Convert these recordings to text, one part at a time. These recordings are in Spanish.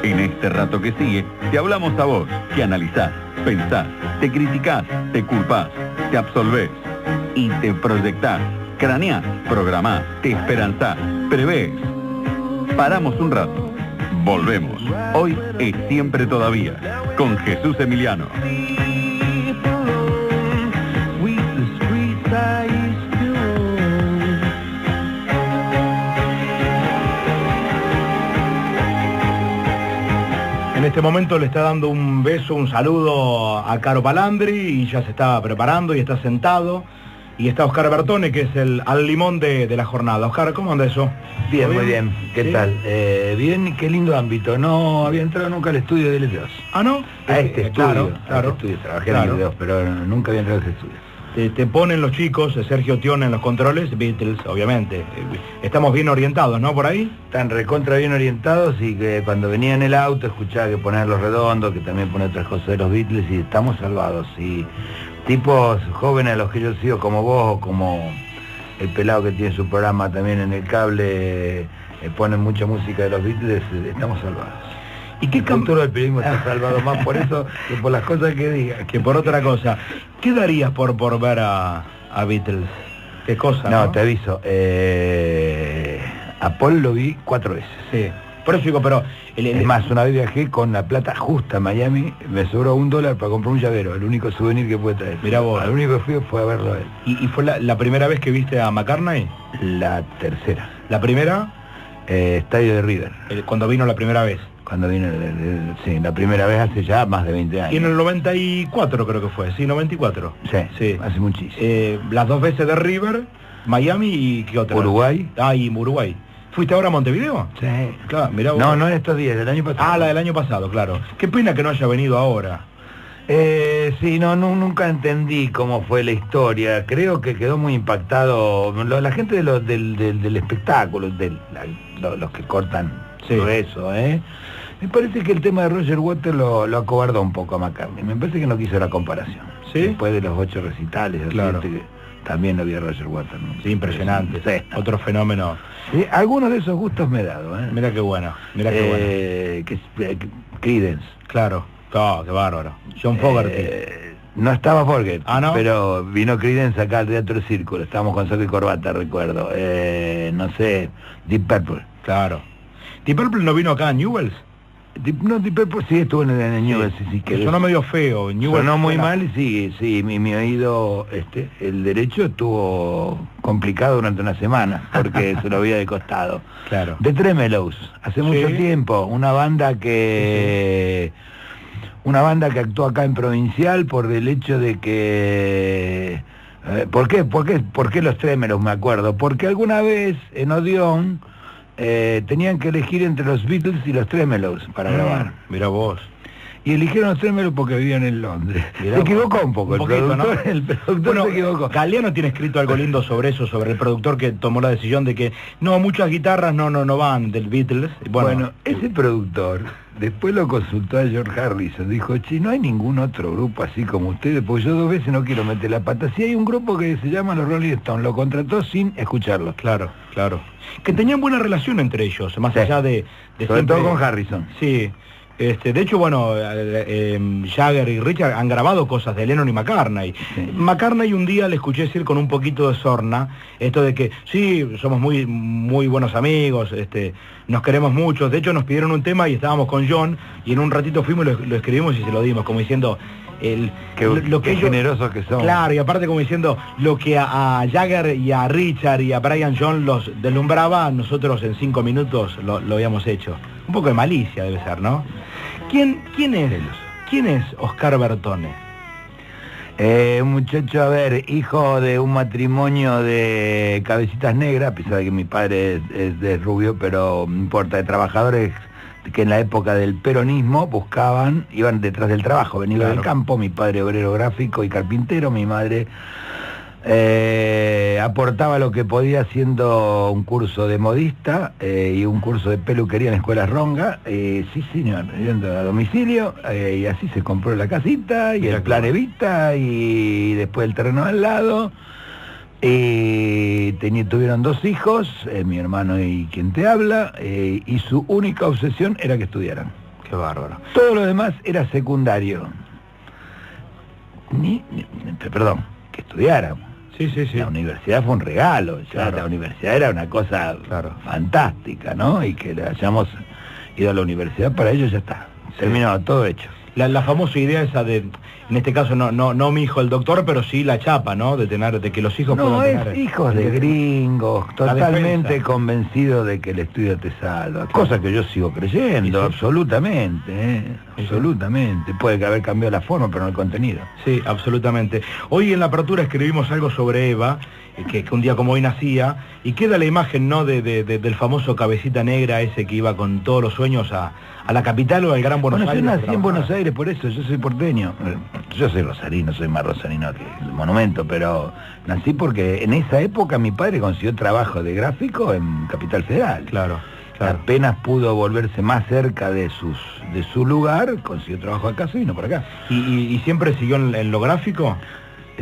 En este rato que sigue, te hablamos a vos, que analizás, pensás, te criticás, te culpás, te absolvés y te proyectás, craneás, programás, te esperanzás, prevés. Paramos un rato. Volvemos. Hoy es Siempre Todavía, con Jesús Emiliano. En este momento le está dando un beso, un saludo a Caro Palandri y ya se está preparando y está sentado. Y está Oscar Bertone, que es el al limón de la jornada. Oscar, ¿cómo anda eso? Bien, muy bien. ¿Qué tal? Bien, qué lindo ámbito. No había entrado nunca al estudio de L2. ¿Ah, no? A este estudio. Claro. Estudio. Trabajé en L2, pero nunca había entrado a ese estudio. Te ponen los chicos, Sergio Tione en los controles, Beatles, obviamente. Estamos bien orientados, ¿no? Por ahí. Están recontra bien orientados y que cuando venía en el auto escuchaba que poner los redondos, que también pone otras cosas de los Beatles y estamos salvados. Y tipos jóvenes a los que yo sigo como vos o como el pelado que tiene su programa también en el cable, ponen mucha música de los Beatles, estamos salvados. ¿Y qué futuro del periodismo está salvado más por eso que por las cosas que diga? Que por otra cosa. ¿Qué darías por ver a Beatles? ¿Qué cosa? No, te aviso. A Paul lo vi 4 veces. Sí. Por eso digo, pero... Es más, una vez viajé con la plata justa a Miami, me sobró $1 para comprar un llavero, el único souvenir que pude traer. Mirá vos. Al único que fui fue a verlo a él. ¿Y fue la primera vez que viste a McCartney? La tercera. ¿La primera? Estadio de River. Cuando vino la primera vez. Cuando vino, sí, la primera vez hace ya más de 20 años. Y en el 94 creo que fue, sí, 94. Sí, hace muchísimo. Las 2 veces de River, Miami y ¿qué otra? Uruguay. Y Uruguay. ¿Fuiste ahora a Montevideo? Sí. Claro, mirá vos. No en estos días, del año pasado. La del año pasado, claro. Qué pena que no haya venido ahora. Sí, nunca entendí cómo fue la historia. Creo que quedó muy impactado la gente del espectáculo, los que cortan todo eso, Me parece que el tema de Roger Waters lo acobardó un poco a McCartney. Me parece que no quiso la comparación. ¿Sí? Después de los 8 recitales, claro. También había Roger Waters, ¿no? Sí, impresionante. Sí. Otro fenómeno. Sí, algunos de esos gustos me he dado, Mira qué bueno, Creedence. Claro, qué bárbaro. John Fogerty. No estaba Fogerty, ¿no? Pero vino Creedence acá al Teatro Círculo. Estábamos con saco y corbata, recuerdo. No sé, Deep Purple. Claro. ¿Deep Purple no vino acá a Newell's? Deep Purple sí estuvo en Newell's, sí. Que sonó medio feo. Sonó muy mal y sí, mi oído, el derecho estuvo complicado durante una semana, porque se lo había de costado. Claro. The Tremelows, hace mucho tiempo, una banda que actuó acá en Provincial por el hecho de que... ¿Por qué los Tremelows, me acuerdo? Porque alguna vez en Odeón tenían que elegir entre los Beatles y los Tremelows para grabar. Mira vos. Y eligieron los Tremelows porque vivían en Londres. Se equivocó un poco, el productor se equivocó. Galeano tiene escrito algo lindo sobre eso, sobre el productor que tomó la decisión de que muchas guitarras no van del Beatles. Bueno, ese productor después lo consultó a George Harrison, dijo, no hay ningún otro grupo así como ustedes, porque yo 2 veces no quiero meter la pata. Si hay un grupo que se llama los Rolling Stones, lo contrató sin escucharlos. Claro. Que tenían buena relación entre ellos, más allá de sobre todo con Harrison. Sí. De hecho, Jagger y Richard han grabado cosas de Lennon y McCartney. Sí. McCartney un día le escuché decir con un poquito de sorna, esto de que sí, somos muy, muy buenos amigos, nos queremos mucho. De hecho, nos pidieron un tema y estábamos con John, y en un ratito fuimos, lo escribimos y se lo dimos, como diciendo... lo que ellos, generosos que son. Claro, y aparte como diciendo, lo que a Jagger y a Richard y a Brian John los deslumbraba, nosotros en 5 minutos lo habíamos hecho. Un poco de malicia debe ser, ¿no? ¿Quién es Oscar Bertone? Un muchacho, hijo de un matrimonio de cabecitas negras, a pesar de que mi padre es de rubio, pero no importa, de trabajadores que en la época del peronismo iban detrás del trabajo, venido del campo, mi padre obrero gráfico y carpintero, mi madre aportaba lo que podía haciendo un curso de modista y un curso de peluquería en Escuelas Ronga, sí señor, yendo a domicilio, y así se compró la casita y el plan Evita y después el terreno al lado. Tuvieron 2 hijos, mi hermano y quien te habla, y su única obsesión era que estudiaran. Qué bárbaro. Todo lo demás era secundario. Perdón, que estudiáramos. Sí, sí, sí. La universidad fue un regalo, ya Claro. la universidad era una cosa fantástica, ¿no? Y que le hayamos ido a la universidad, para ellos ya está. Terminó, todo hecho. La famosa idea esa de, en este caso no mi hijo el doctor, pero sí la chapa, ¿no? De que los hijos No, puedan es tener... hijos de gringos, totalmente defensa. convencido de que el estudio te salva. Cosa que yo sigo creyendo, Sí. absolutamente, Sí. absolutamente. Puede haber cambiado la forma, pero no el contenido. Sí, absolutamente. Hoy en la apertura escribimos algo sobre Eva, que un día como hoy nacía, y queda la imagen, ¿no? del famoso cabecita negra ese que iba con todos los sueños a la capital o al Gran Buenos Bueno, Aires. yo a nací en trabajar. Buenos Aires, por eso, yo soy porteño. Yo soy rosarino, soy más rosarino que el Monumento, pero nací porque en esa época mi padre consiguió trabajo de gráfico en Capital Federal. Claro, claro. Apenas pudo volverse más cerca de su lugar, consiguió trabajo acá, se vino por acá. ¿Y siempre siguió en lo gráfico?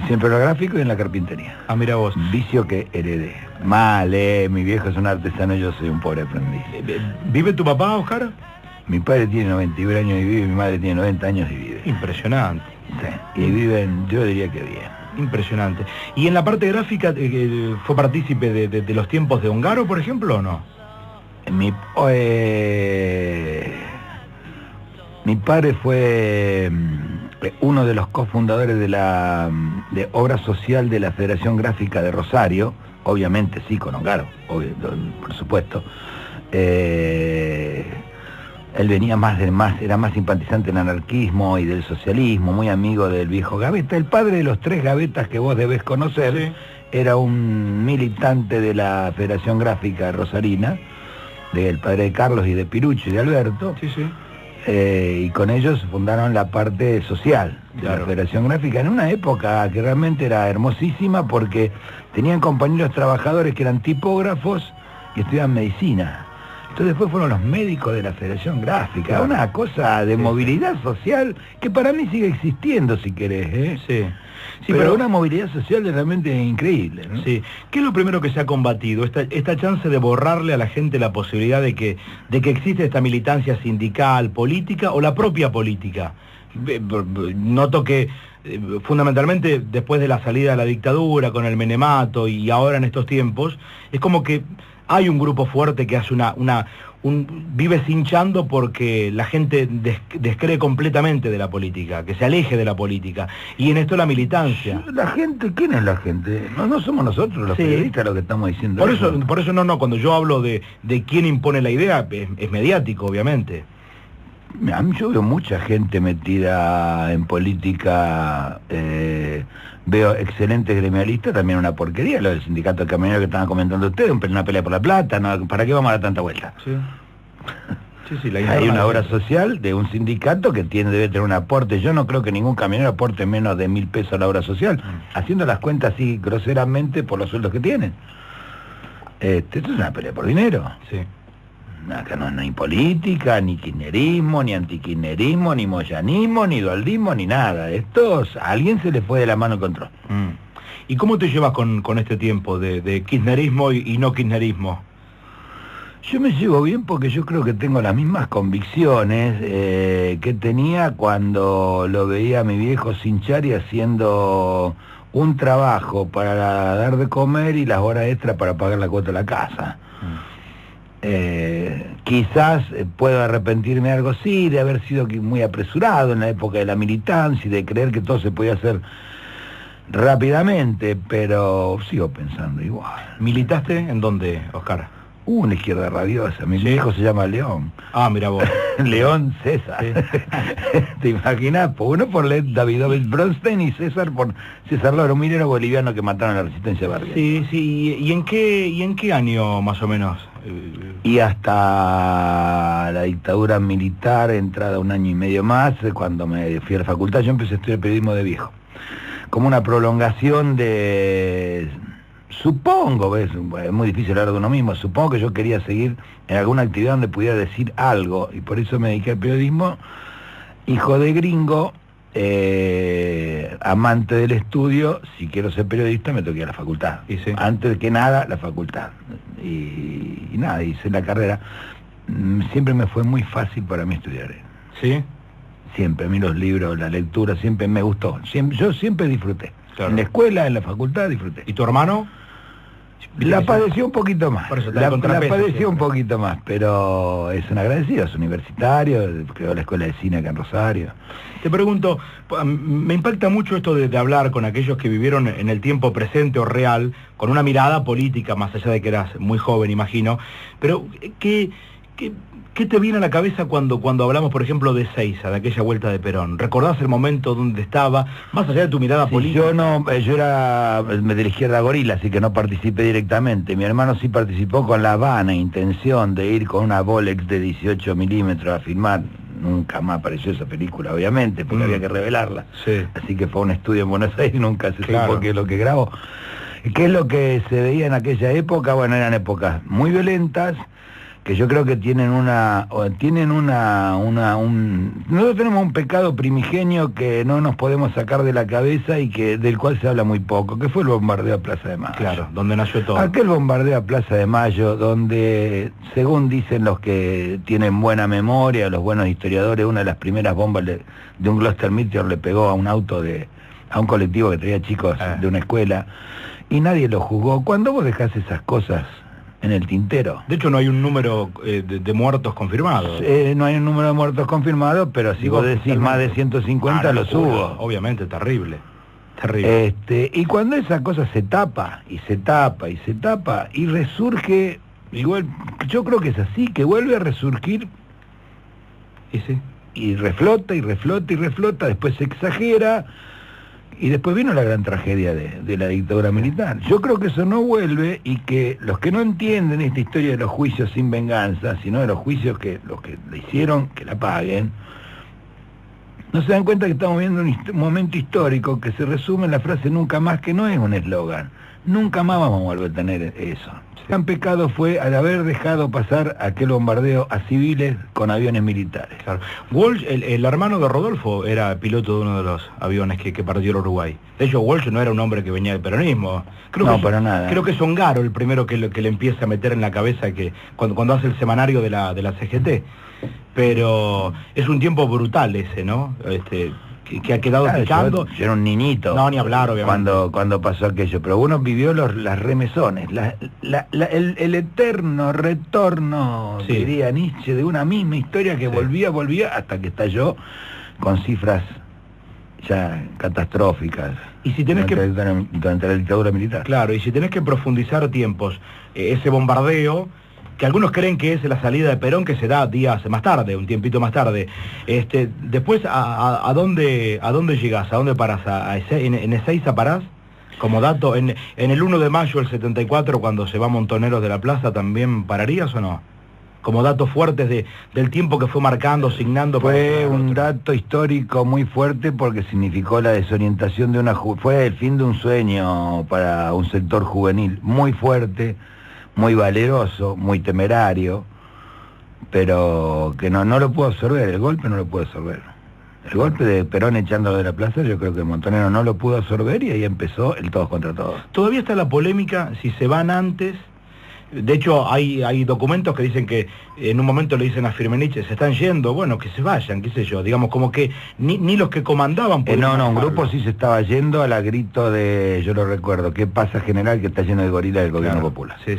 Siempre en lo gráfico y en la carpintería. Ah, mira vos. Vicio que heredé. Mal, mi viejo es un artesano, yo soy un pobre aprendiz. ¿Vive tu papá, Oscar? Mi padre tiene 91 años y vive, mi madre tiene 90 años y vive. Impresionante. Sí, y viven, yo diría que bien. Impresionante. ¿Y en la parte gráfica fue partícipe de los tiempos de Ongaro, por ejemplo, o no? Mi padre fue uno de los cofundadores de Obra Social de la Federación Gráfica de Rosario, obviamente sí, con Ongaro, por supuesto. Él venía era más simpatizante del anarquismo y del socialismo, muy amigo del viejo Gaveta. El padre de los 3 Gavetas que vos debés conocer, Sí. Era un militante de la Federación Gráfica Rosarina, del padre de Carlos y de Pirucci y de Alberto. Sí, sí. Y con ellos fundaron la parte social de Claro. la Federación Gráfica en una época que realmente era hermosísima porque tenían compañeros trabajadores que eran tipógrafos y estudiaban medicina. Entonces después fueron los médicos de la Federación Gráfica, Claro. una cosa de Sí, movilidad social que para mí sigue existiendo, si querés, ¿eh? Sí. Sí, pero una movilidad social realmente increíble, ¿no? Sí. ¿Qué es lo primero que se ha combatido? Esta chance de borrarle a la gente la posibilidad de que existe esta militancia sindical, política o la propia política. Noto que fundamentalmente después de la salida de la dictadura, con el menemato y ahora en estos tiempos, es como que hay un grupo fuerte que hace vive cinchando porque la gente descree completamente de la política, que se aleje de la política. Y en esto la militancia. La gente, ¿quién es la gente? No somos nosotros los Sí. periodistas los que estamos diciendo Por eso no, cuando yo hablo de quién impone la idea, es mediático, obviamente. A mí yo veo mucha gente metida en política, veo excelentes gremialistas, también una porquería, lo del sindicato de camioneros que estaban comentando ustedes, una pelea por la plata, ¿no? ¿Para qué vamos a dar tanta vuelta? Sí. Sí, la Hay interna una de- obra social de un sindicato que debe tener un aporte. Yo no creo que ningún camionero aporte menos de 1.000 pesos a la obra social, haciendo las cuentas así groseramente por los sueldos que tienen. Esto es una pelea por dinero. Sí. Acá no hay política, ni kirchnerismo, ni antikirchnerismo, ni moyanismo, ni dualdismo, ni nada. A alguien se le fue de la mano el control. ¿Y cómo te llevas con este tiempo de kirchnerismo y no kirchnerismo? Yo me llevo bien porque yo creo que tengo las mismas convicciones que tenía cuando lo veía a mi viejo Sinchari haciendo un trabajo para dar de comer y las horas extras para pagar la cuota de la casa. Quizás puedo arrepentirme de algo, sí, de haber sido muy apresurado en la época de la militancia y de creer que todo se podía hacer rápidamente, pero sigo pensando igual. ¿Militaste en dónde, Oscar? Una izquierda rabiosa, mi Sí. viejo se llama León. Ah, mira vos. León César. Sí. ¿Te imaginas? Uno por Davidovich Bronstein y César por César Loro, un minero boliviano que mataron a la resistencia barrial. Sí, sí. ¿Y en qué año más o menos? Y hasta la dictadura militar, entrada 1 año y medio más, cuando me fui a la facultad, yo empecé a estudiar periodismo de viejo. Como una prolongación de... Supongo, es muy difícil hablar de uno mismo, supongo que yo quería seguir en alguna actividad donde pudiera decir algo, y por eso me dediqué al periodismo. Hijo de gringo, amante del estudio, si quiero ser periodista me toqué a la facultad. Y sí. Antes que nada, la facultad. Y nada, hice la carrera. Siempre me fue muy fácil para mí estudiar. ¿Sí? Siempre, a mí los libros, la lectura, siempre me gustó. Yo siempre disfruté. Claro. En la escuela, en la facultad, disfruté. ¿Y tu hermano? La padeció un poquito más. Por eso está La el contrapeso padeció siempre. un poquito más, pero es un agradecido, es universitario, creó la escuela de cine acá en Rosario. Te pregunto, me impacta mucho esto de hablar con aquellos que vivieron en el tiempo presente o real, con una mirada política, más allá de que eras muy joven, imagino, pero ¿qué te viene a la cabeza cuando hablamos, por ejemplo, de Seiza, de aquella vuelta de Perón? ¿Recordás el momento donde estaba, más allá de tu mirada Sí, política? yo era de la izquierda gorila, así que no participé directamente. Mi hermano sí participó con la vana intención de ir con una Bolex de 18 milímetros a filmar. Nunca más apareció esa película, obviamente, porque había que revelarla. Sí. Así que fue un estudio en Buenos Aires y nunca se Claro. supo qué es lo que grabó. ¿Qué es lo que se veía en aquella época? Bueno, eran épocas muy violentas, que yo creo que nosotros tenemos un pecado primigenio que no nos podemos sacar de la cabeza y del cual se habla muy poco, que fue el bombardeo a Plaza de Mayo. Claro, donde nació todo. Aquel bombardeo a Plaza de Mayo, donde, según dicen los que tienen buena memoria, los buenos historiadores, una de las primeras bombas de un Gloster Meteor le pegó a un auto a un colectivo que traía chicos de una escuela, y nadie lo juzgó. Cuando vos dejás esas cosas en el tintero. De hecho, no hay un número de muertos confirmados. No hay un número de muertos confirmado, pero si vos decís más de 150 los hubo. Obviamente, terrible. Terrible. Y cuando esa cosa se tapa, y se tapa, y se tapa, y resurge, igual, yo creo que es así, que vuelve a resurgir, ¿Y sí? y reflota, y reflota, y reflota, después se exagera, y después vino la gran tragedia de la dictadura militar. Yo creo que eso no vuelve, y que los que no entienden esta historia de los juicios sin venganza, sino de los juicios que los que la hicieron, que la paguen, no se dan cuenta que estamos viendo un momento histórico que se resume en la frase nunca más, que no es un eslogan. Nunca más vamos a volver a tener eso. El gran pecado fue al haber dejado pasar aquel bombardeo a civiles con aviones militares. Claro. Walsh, el hermano de Rodolfo, era piloto de uno de los aviones que partió el Uruguay. De hecho, Walsh no era un hombre que venía del peronismo. No, para nada. Creo que es Ongaro el primero que le empieza a meter en la cabeza que cuando hace el semanario de la CGT. Pero es un tiempo brutal ese, ¿no? Que ha quedado picando. Yo era un niñito. No, ni hablar, obviamente. Cuando pasó aquello, pero uno vivió las remesones, el eterno retorno, Sí. diría Nietzsche, de una misma historia que Sí. volvía hasta que estalló con cifras ya catastróficas. Y si tenés durante la dictadura militar. Claro, y si tenés que profundizar tiempos, ese bombardeo, que algunos creen que es la salida de Perón, que se da días más tarde, un tiempito más tarde. Después, ¿a dónde llegás? ¿A dónde parás? ¿En Ezeiza parás? Como dato, en el 1 de mayo del 74, cuando se va Montoneros de la Plaza, ¿también pararías o no? Como datos fuertes del tiempo que fue marcando, signando... Fue un dato histórico muy fuerte porque significó la desorientación de fue el fin de un sueño para un sector juvenil muy fuerte, muy valeroso, muy temerario, pero que no lo pudo absorber, el golpe no lo pudo absorber. El golpe de Perón echándolo de la plaza, yo creo que Montonero no lo pudo absorber y ahí empezó el todos contra todos. Todavía está la polémica si se van antes. De hecho, hay documentos que dicen que en un momento le dicen a Firmenich, se están yendo, bueno, que se vayan, qué sé yo, digamos como que ni los que comandaban podían un manejarlo. grupo sí se estaba yendo a la grito de, yo lo recuerdo, ¿qué pasa general que está lleno de gorilas del gobierno popular? Sí,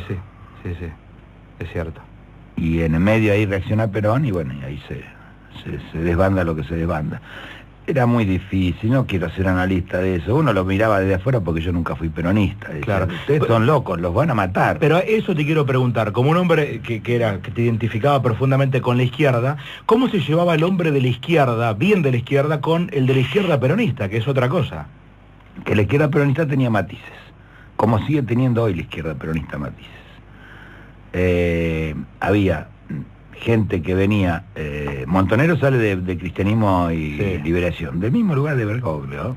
es cierto. Y en el medio ahí reacciona Perón y bueno, y ahí se desbanda lo que se desbanda. Era muy difícil, no quiero ser analista de eso. Uno lo miraba desde afuera porque yo nunca fui peronista. Decía, Claro. ustedes son locos, los van a matar. Pero eso te quiero preguntar, como un hombre que te identificaba profundamente con la izquierda, ¿cómo se llevaba el hombre de la izquierda, bien de la izquierda, con el de la izquierda peronista, que es otra cosa? Que la izquierda peronista tenía matices, como sigue teniendo hoy la izquierda peronista matices. Había gente que venía, Montonero sale de Cristianismo y Sí. Liberación, del mismo lugar de Bergoglio,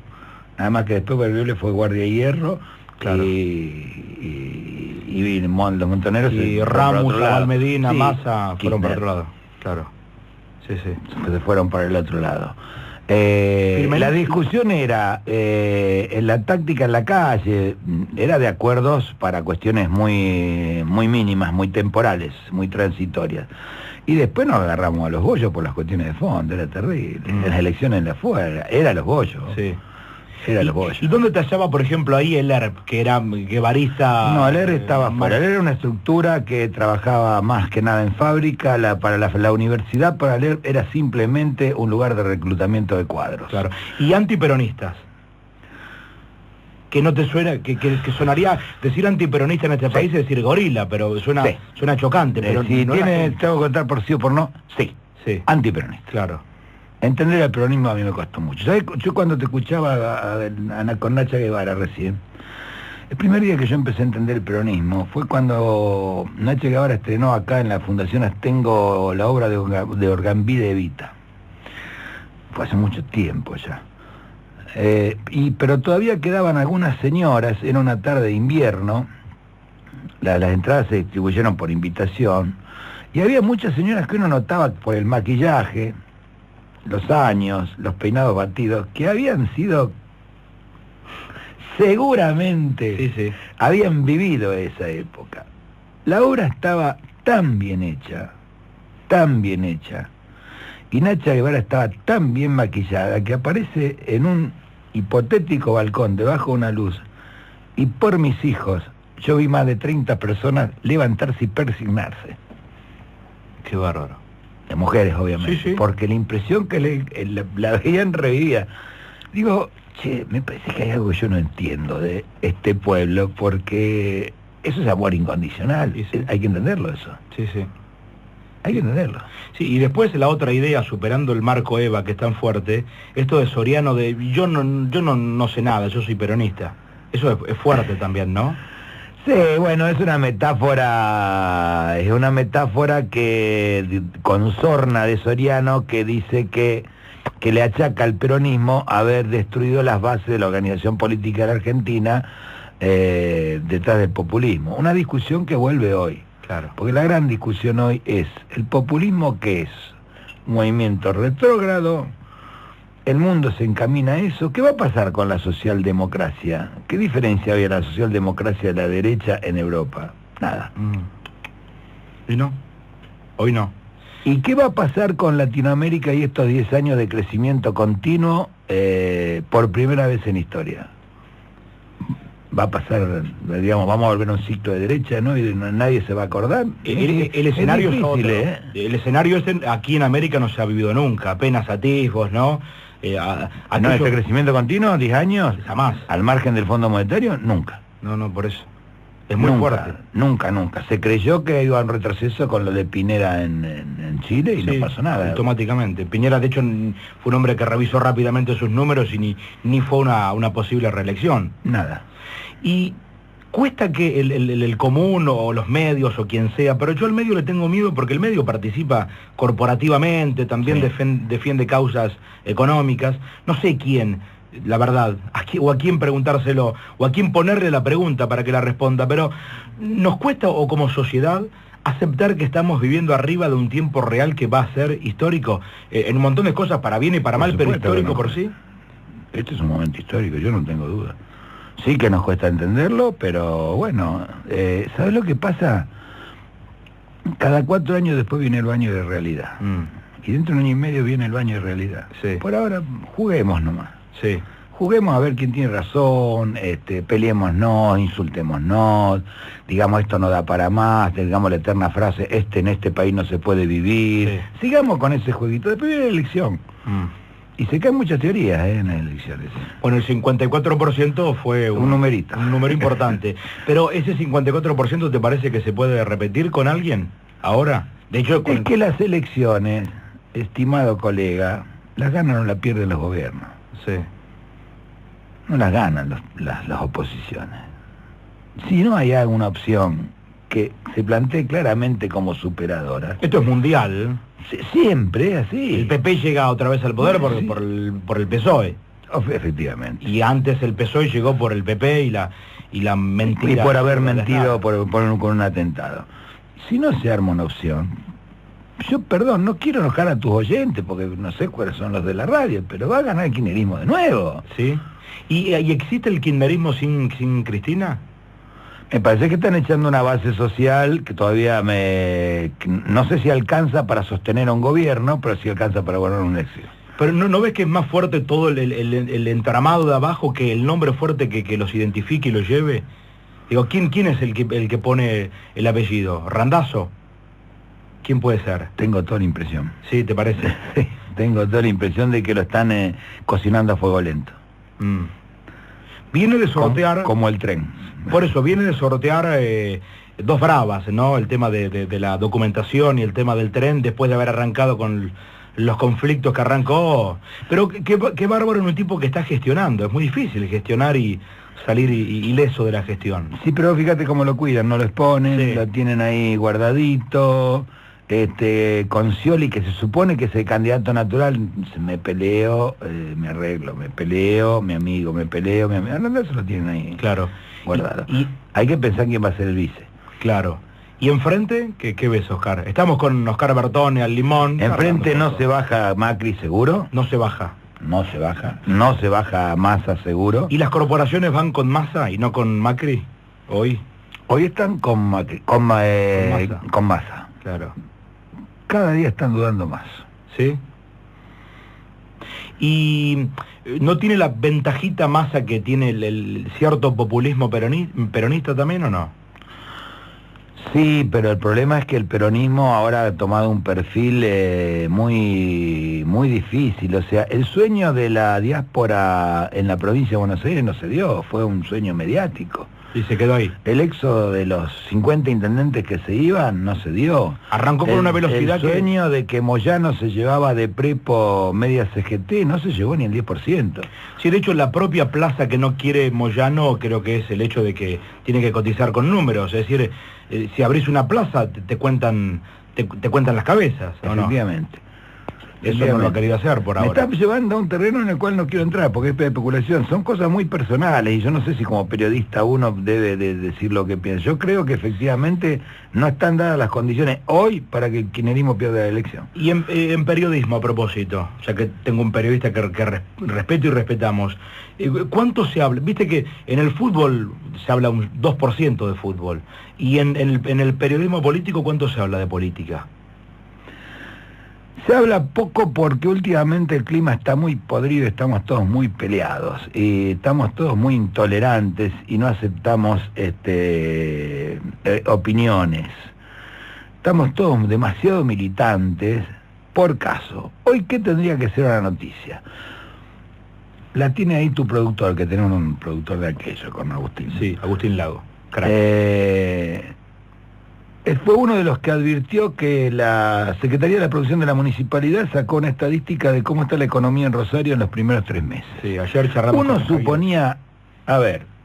nada más que después Bergoglio fue guardia de hierro, Claro. y los Montoneros Y se fueron Ramos, para otro lado. Abal Medina, Sí, Massa, fueron para Kirchner, otro lado. Claro. Sí. se fueron para el otro lado. Firmenich. La discusión era en la táctica en la calle, era de acuerdos para cuestiones muy mínimas, muy temporales, muy transitorias. Y después nos agarramos a los bollos por las cuestiones de fondo, era terrible. En las elecciones en la fuera, era los bollos. Sí. Era los bollos. ¿Y dónde te hallaba, por ejemplo, ahí el ERP, que era guevarista? No, el ERP estaba fuera. El ERP era una estructura que trabajaba más que nada en fábrica. Para la universidad, para el ERP, era simplemente un lugar de reclutamiento de cuadros. Claro. ¿Y antiperonistas? Que no te suena, que sonaría, decir antiperonista en este país es decir gorila, pero suena chocante. Pero si no tengo que contar por sí o por no, sí, antiperonista. Claro. Entender el peronismo a mí me costó mucho. ¿Sabes? Yo cuando te escuchaba con Nacha Guevara recién, el primer día que yo empecé a entender el peronismo fue cuando Nacha Guevara estrenó acá en la Fundación Astengo la obra de Orgambide Evita. Fue hace mucho tiempo ya. Pero todavía quedaban algunas señoras, era una tarde de invierno, las entradas se distribuyeron por invitación, y había muchas señoras que uno notaba por el maquillaje, los años, los peinados batidos, que habían sido, seguramente, habían vivido esa época. La obra estaba tan bien hecha, y Nacha Guevara estaba tan bien maquillada que aparece en un hipotético balcón debajo de una luz, y por mis hijos yo vi más de 30 personas levantarse y persignarse. Qué bárbaro. De mujeres, obviamente, porque la impresión que la veían revivida. Digo, me parece que hay algo que yo no entiendo de este pueblo, porque eso es amor incondicional, hay que entenderlo eso. Hay que entenderlo. Sí, y después la otra idea, superando el marco EVA, que es tan fuerte, esto de Soriano de yo no sé nada, yo soy peronista. Eso es fuerte también, ¿no? Sí, bueno, es una metáfora que con sorna de Soriano, que dice que le achaca al peronismo haber destruido las bases de la organización política de la Argentina detrás del populismo. Una discusión que vuelve hoy. Claro. Porque la gran discusión hoy es, ¿el populismo qué es? Un movimiento retrógrado, el mundo se encamina a eso. ¿Qué va a pasar con la socialdemocracia? ¿Qué diferencia había la socialdemocracia de la derecha en Europa? Nada. ¿Y no? Hoy no. ¿Y qué va a pasar con Latinoamérica y estos 10 años de crecimiento continuo por primera vez en historia? Va a pasar, digamos, vamos a volver a un ciclo de derecha, ¿no? Y nadie se va a acordar. El escenario es otro. ¿eh? El escenario aquí en América no se ha vivido nunca, apenas atisbos, ¿no? ¿No este crecimiento continuo, 10 años? Jamás. ¿Al margen del Fondo Monetario? Nunca. No, por eso. Es muy fuerte. Nunca. Se creyó que iba a un retroceso con lo de Pinera en Chile y no pasó nada. Automáticamente. Piñera, de hecho, fue un hombre que revisó rápidamente sus números y ni fue una posible reelección. Nada. Y cuesta que el común o los medios o quien sea, pero yo al medio le tengo miedo porque el medio participa corporativamente, también defiende causas económicas, no sé quién, la verdad, a quién preguntárselo, o a quién ponerle la pregunta para que la responda, pero nos cuesta, o como sociedad, aceptar que estamos viviendo arriba de un tiempo real que va a ser histórico, en un montón de cosas, para bien y para mal, pero histórico por sí. Este es un momento histórico, yo no tengo duda. Sí que nos cuesta entenderlo, pero bueno, ¿sabes lo que pasa? Cada 4 años después viene el baño de realidad. Y dentro de 1 año y medio viene el baño de realidad. Por ahora, juguemos nomás. Juguemos a ver quién tiene razón, peleémonos, insultémonos, digamos esto no da para más, digamos la eterna frase, en este país no se puede vivir. Sigamos con ese jueguito, después viene la elección. Y se caen muchas teorías en las elecciones. Bueno, el 54% fue un numerito. Un número importante. Pero ese 54% ¿te parece que se puede repetir con alguien ahora? De hecho, es que las elecciones, estimado colega, las ganan o las pierden los gobiernos. No las ganan las oposiciones. Si no hay alguna opción que se plantee claramente como superadora. Esto es mundial. Siempre así. El PP llega otra vez al poder por el PSOE. Efectivamente. Y antes el PSOE llegó por el PP y la mentira. Y por haber mentido con un atentado. Si no se arma una opción, yo, perdón, no quiero enojar a tus oyentes, porque no sé cuáles son los de la radio, pero va a ganar el kirchnerismo de nuevo. ¿Sí? ¿Y existe el kirchnerismo sin Cristina? Me parece que están echando una base social que todavía no sé si alcanza para sostener a un gobierno, pero sí alcanza para gobernar un éxito. Pero ¿no ves que es más fuerte todo el entramado de abajo que el nombre fuerte que los identifique y los lleve? Digo, ¿quién es el que pone el apellido? ¿Randazzo? ¿Quién puede ser? Tengo toda la impresión. ¿Sí, te parece? Sí, tengo toda la impresión de que lo están cocinando a fuego lento. Viene de sortear... Como el tren. Por eso, viene de sortear dos bravas, ¿no? El tema de la documentación y el tema del tren, después de haber arrancado con los conflictos que arrancó. Pero qué bárbaro en un tipo que está gestionando. Es muy difícil gestionar y salir ileso de la gestión. Sí, pero fíjate cómo lo cuidan, no lo exponen, sí. Lo tienen ahí guardadito. Con Scioli, que se supone que es el candidato natural, me peleo, me arreglo, me peleo, mi amigo, me peleo, mi amigo. No, eso lo tienen ahí. Claro. Guardado. Y hay que pensar quién va a ser el vice. Claro. ¿Y enfrente? ¿Qué ves, Oscar? Estamos con Oscar Bertone al limón. Enfrente no se baja Macri, seguro. No se baja. No se baja. No se baja Massa, seguro. ¿Y las corporaciones van con Massa y no con Macri hoy? Hoy están con Macri, con Massa. Claro. Cada día están dudando más. ¿Sí? ¿Y no tiene la ventajita Massa que tiene el cierto populismo peronista también o no? Sí, pero el problema es que el peronismo ahora ha tomado un perfil muy difícil. O sea, el sueño de la diáspora en la provincia de Buenos Aires no se dio, fue un sueño mediático. Y se quedó ahí. El éxodo de los 50 intendentes que se iban no se dio. Arrancó con una velocidad. El sueño de que Moyano se llevaba de prepo media CGT no se llevó ni el 10%. Sí, de hecho la propia plaza que no quiere Moyano creo que es el hecho de que tiene que cotizar con números. Es decir, si abrís una plaza te cuentan las cabezas, ¿o no? Efectivamente. Eso no lo ha querido hacer por ahora. Me está llevando a un terreno en el cual no quiero entrar, porque es de especulación. Son cosas muy personales y yo no sé si como periodista uno debe de decir lo que piensa. Yo creo que efectivamente no están dadas las condiciones hoy para que el kirchnerismo pierda la elección. Y en periodismo, a propósito, ya que tengo un periodista que respeto y respetamos, ¿cuánto se habla? Viste que en el fútbol se habla un 2% de fútbol, y en el periodismo político, ¿cuánto se habla de política? Se habla poco porque últimamente el clima está muy podrido, estamos todos muy peleados, y estamos todos muy intolerantes y no aceptamos opiniones. Estamos todos demasiado militantes. Por caso, hoy ¿qué tendría que ser una noticia? La tiene ahí tu productor, que tenemos un productor de aquello con Agustín. Sí, Agustín Lago. Fue uno de los que advirtió que la Secretaría de la Producción de la Municipalidad sacó una estadística de cómo está la economía en Rosario en los primeros 3 meses. Sí, ayer charlamos. Uno suponía,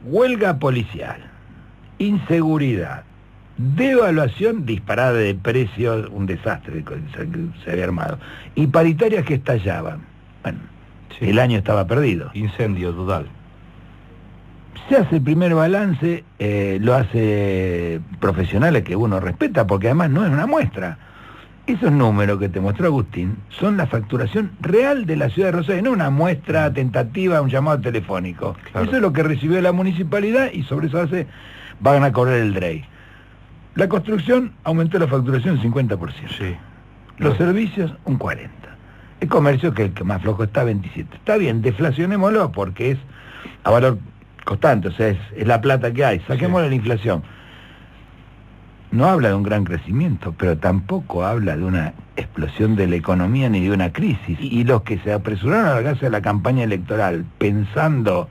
huelga policial, inseguridad, devaluación disparada de precios, un desastre que se había armado, y paritarias que estallaban. Bueno, sí. El año estaba perdido. Incendio total. Se hace el primer balance, lo hace profesionales que uno respeta, porque además no es una muestra. Esos números que te mostró Agustín son la facturación real de la ciudad de Rosario, no una muestra tentativa, un llamado telefónico. Claro. Eso es lo que recibió la municipalidad y sobre eso van a cobrar el DREI. La construcción aumentó la facturación un 50%. Sí. Los servicios un 40%. El comercio, que el que más flojo está, 27%. Está bien, deflacionémoslo porque es a valor constante, o sea, es la plata que hay, saquémosle la inflación. No habla de un gran crecimiento, pero tampoco habla de una explosión de la economía ni de una crisis. Y los que se apresuraron a largarse a la campaña electoral pensando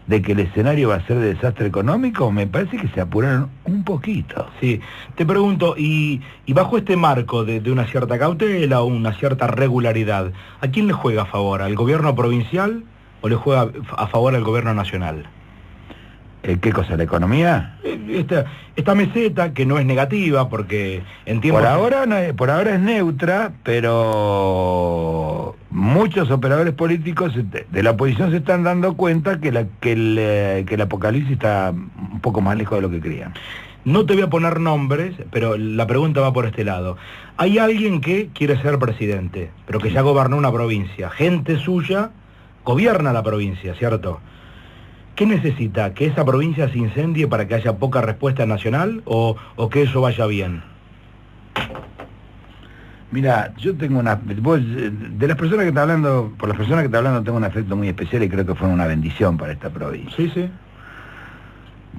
de que el escenario va a ser de desastre económico, me parece que se apuraron un poquito. Sí, te pregunto, y bajo este marco de una cierta cautela o una cierta regularidad, ¿a quién le juega a favor? ¿Al gobierno provincial o le juega a favor al gobierno nacional? ¿Qué cosa? ¿La economía? Esta meseta, que no es negativa, porque en tiempos... Por ahora es neutra, pero muchos operadores políticos de la oposición se están dando cuenta que el apocalipsis está un poco más lejos de lo que creían. No te voy a poner nombres, pero la pregunta va por este lado. Hay alguien que quiere ser presidente, pero que ya gobernó una provincia. Gente suya gobierna la provincia, ¿cierto? ¿Qué necesita? ¿Que esa provincia se incendie para que haya poca respuesta nacional o que eso vaya bien? Mira, yo tengo de las personas que está hablando, por las personas que está hablando tengo un afecto muy especial y creo que fueron una bendición para esta provincia. Sí, sí.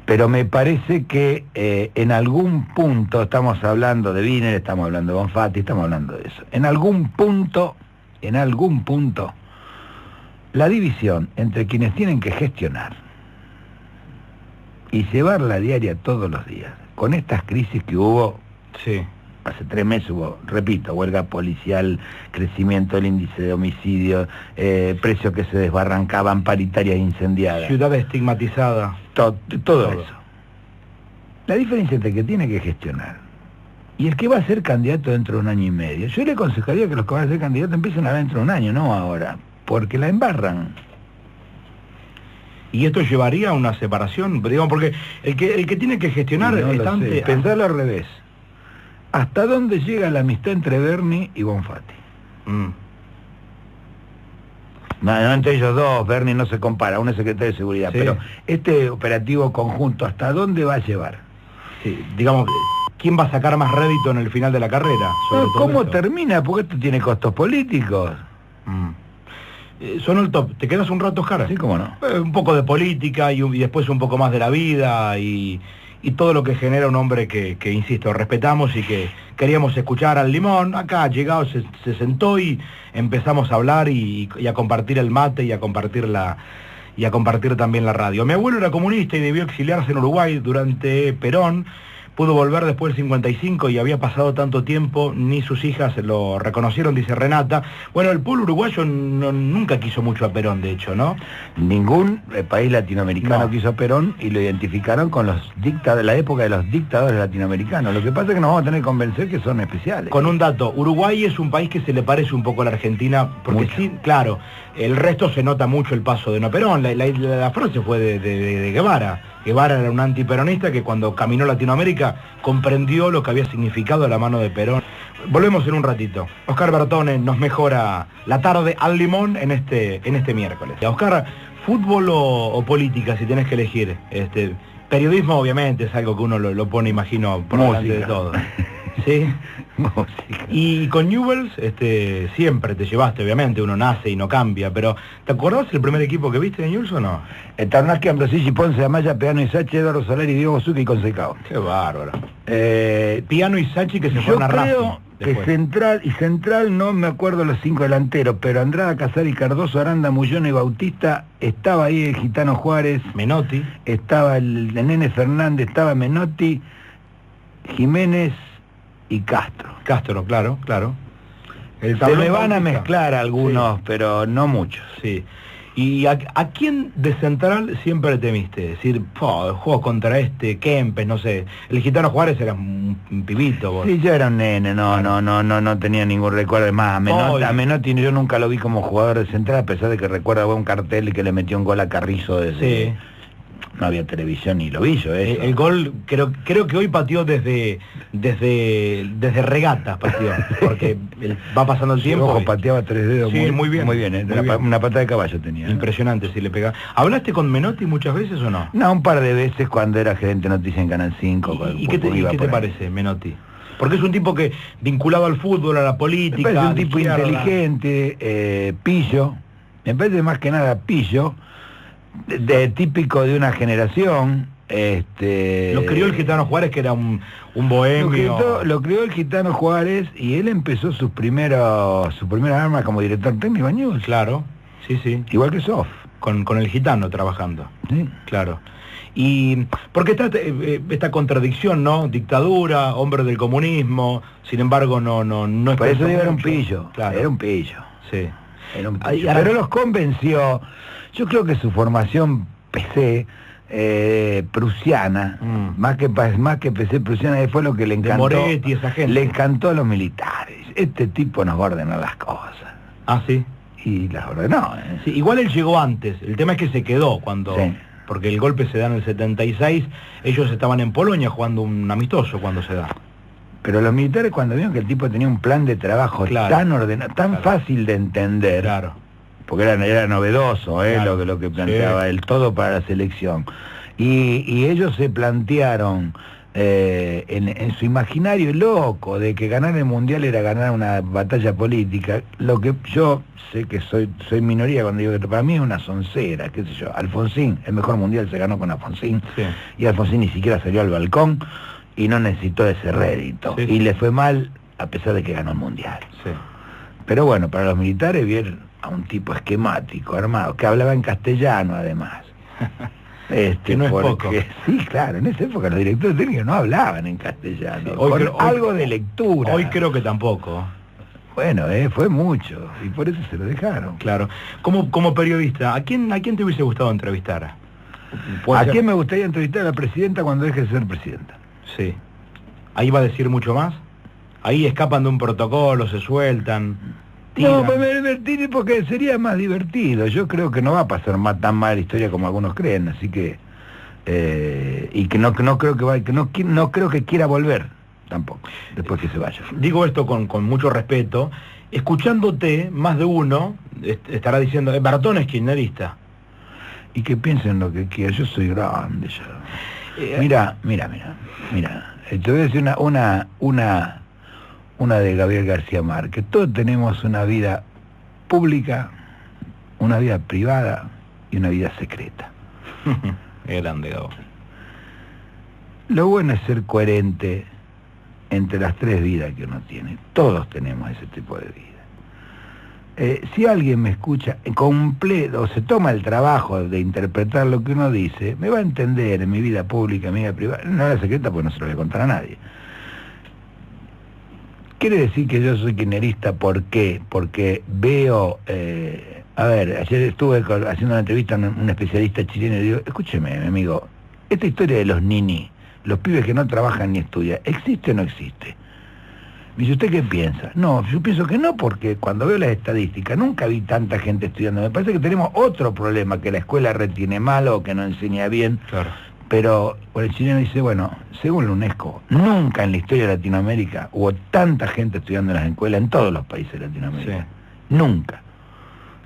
Pero me parece que en algún punto, estamos hablando de Wiener, estamos hablando de Bonfatti, estamos hablando de eso. En algún punto, la división entre quienes tienen que gestionar y llevar la diaria todos los días, con estas crisis que hubo, sí. Hace 3 meses hubo, repito, huelga policial, crecimiento del índice de homicidio, precios que se desbarrancaban, paritarias incendiadas. Ciudad estigmatizada. Todo eso. La diferencia entre el que tiene que gestionar y el que va a ser candidato dentro de 1 año y medio. Yo le aconsejaría que los que van a ser candidatos empiecen a ver dentro de 1 año, no ahora, porque la embarran. ¿Y esto llevaría a una separación? Digamos, porque el que tiene que gestionar es pensarlo al revés. ¿Hasta dónde llega la amistad entre Bernie y Bonfatti? No, entre ellos dos, Bernie no se compara, uno es secretario de seguridad, sí. Pero este operativo conjunto, ¿hasta dónde va a llevar? Sí, digamos, ¿quién va a sacar más rédito en el final de la carrera? ¿Cómo termina? Porque esto tiene costos políticos. Sonó el top. ¿Te quedas un rato, Oscar? Sí, cómo no. Un poco de política y después un poco más de la vida y todo lo que genera un hombre que insisto, respetamos y que queríamos escuchar al Limón. Acá llegado, se sentó y empezamos a hablar y a compartir el mate y a compartir también la radio. Mi abuelo era comunista y debió exiliarse en Uruguay durante Perón. Pudo volver después del 55 y había pasado tanto tiempo, ni sus hijas lo reconocieron, dice Renata. Bueno, el pueblo uruguayo nunca quiso mucho a Perón, de hecho, ¿no? Ningún país latinoamericano quiso a Perón y lo identificaron con la época de los dictadores latinoamericanos. Lo que pasa es que nos vamos a tener que convencer que son especiales. Con un dato, Uruguay es un país que se le parece un poco a la Argentina, porque mucho. Sí, claro, el resto se nota mucho el paso de no Perón. La frase fue de Guevara. Guevara era un antiperonista que cuando caminó Latinoamérica comprendió lo que había significado la mano de Perón. Volvemos en un ratito. Oscar Bertone nos mejora la tarde al Limón en este miércoles. Oscar, ¿fútbol o política si tenés que elegir? Periodismo obviamente es algo que uno lo pone, imagino, por delante de todo. ¿Sí? Música. Y con Newell's siempre te llevaste, obviamente, uno nace y no cambia, pero ¿te acordás el primer equipo que viste de Newell's o no? Tarnaschi, Ambrosini, Ponce, Amaya, Peano, Isachi, Eduardo Solari, Diego Zucca y Consecao. Qué bárbaro. Piano y Sachi que se fueron a Racing. Yo creo que Central no me acuerdo los 5 delanteros, pero Andrada, Casari, Cardoso, Aranda, Mullón y Bautista, estaba ahí el Gitano Juárez, Menotti, estaba el Nene Fernández, estaba Menotti, Jiménez y Castro. Castro, claro. Se me van a mezclar algunos, sí, pero no muchos. Sí. ¿Y a quién de Central siempre temiste? Es decir, juego contra Kempes, no sé. El Gitano Juárez era un pibito, vos. Sí, yo era un nene, no tenía ningún recuerdo. Es más, a Menotti yo nunca lo vi como jugador de Central, a pesar de que recuerda un cartel y que le metió un gol a Carrizo desde... Sí. No había televisión ni lo vi yo eso. El gol creo que hoy pateó desde regatas, pateó, porque va pasando el tiempo. Ojo, pateaba 3 dedos. Sí, muy bien. Una pata de caballo tenía. Impresionante, si le pega. ¿Hablaste con Menotti muchas veces o no? No, un par de veces cuando era gerente de noticias en Canal 5. ¿Y qué te parece, Menotti? Porque es un tipo que, vinculado al fútbol, a la política... Me parece un tipo inteligente, pillo. Me parece más que nada pillo. Típico de una generación. Lo crió el Gitano Juárez, que era un bohemio. Lo crió el Gitano Juárez y él empezó su primera arma como director técnico de Newell's. Claro, sí. Igual que Sof. Con el Gitano trabajando. Sí. Claro. Y porque está esta contradicción, ¿no? Dictadura, hombre del comunismo, sin embargo no es... Por eso era un pillo. Claro. Era un pillo. Sí. Pero los convenció. Yo creo que su formación PC prusiana, más que PC prusiana, fue lo que le encantó. De Moretti, esa gente. Le encantó a los militares. Este tipo nos va a ordenar las cosas. Ah, sí. Y las ordenó. Sí, igual él llegó antes. El tema es que se quedó cuando... Sí. Porque el golpe se da en el 76. Ellos estaban en Polonia jugando un amistoso cuando se da. Pero los militares, cuando vieron que el tipo tenía un plan de trabajo tan ordenado, tan fácil de entender, porque era novedoso, Claro. lo que planteaba él, todo para la selección. Y ellos se plantearon en su imaginario loco de que ganar el Mundial era ganar una batalla política, lo que yo sé que soy minoría cuando digo que para mí es una soncera, qué sé yo. Alfonsín, el mejor Mundial se ganó con Alfonsín, Sí. y Alfonsín ni siquiera salió al balcón y no necesitó ese rédito, Sí. y le fue mal a pesar de que ganó el Mundial. Sí. Pero bueno, para los militares vieron a un tipo esquemático, armado, que hablaba en castellano además. Que no es poco. Sí, claro, en esa época los directores técnicos no hablaban en castellano, Sí, con algo de lectura. Hoy creo que tampoco. Bueno, fue mucho, y por eso se lo dejaron. Claro. Como periodista, ¿a quién te hubiese gustado entrevistar? ¿A quién me gustaría entrevistar? A la presidenta cuando deje de ser presidenta. Sí. ¿Ahí va a decir mucho más? Ahí escapan de un protocolo, se sueltan. No, tiran. pues me divertiré porque sería más divertido. Yo creo que no va a pasar tan mala historia como algunos creen, así que y que no creo que no creo que quiera volver tampoco después que se vaya. Digo esto con mucho respeto. Escuchándote, más de uno estará diciendo, Bertone es kirchnerista. Y que piensen lo que quieran. Yo soy grande ya. Mira. Te voy a decir una de Gabriel García Márquez. Todos tenemos una vida pública, una vida privada y una vida secreta. Es grande, Gabo. Lo bueno es ser coherente entre las tres vidas que uno tiene. Todos tenemos ese tipo de vida. Si alguien me escucha completo, o se toma el trabajo de interpretar lo que uno dice, me va a entender en mi vida pública, en mi vida privada. No era secreta porque no se lo voy a contar a nadie. Quiere decir que yo soy kirchnerista, ¿por qué? Porque veo... ayer estuve haciendo una entrevista a un especialista chileno y digo, escúcheme, mi amigo, esta historia de los nini, los pibes que no trabajan ni estudian, ¿existe o no existe? Me dice, ¿usted qué piensa? No, yo pienso que no, porque cuando veo las estadísticas nunca vi tanta gente estudiando. Me parece que tenemos otro problema, que la escuela retiene mal o que no enseña bien. Claro. Pero el chileno dice, bueno, según la UNESCO, nunca en la historia de Latinoamérica hubo tanta gente estudiando en las escuelas en todos los países de Latinoamérica. Sí. Nunca.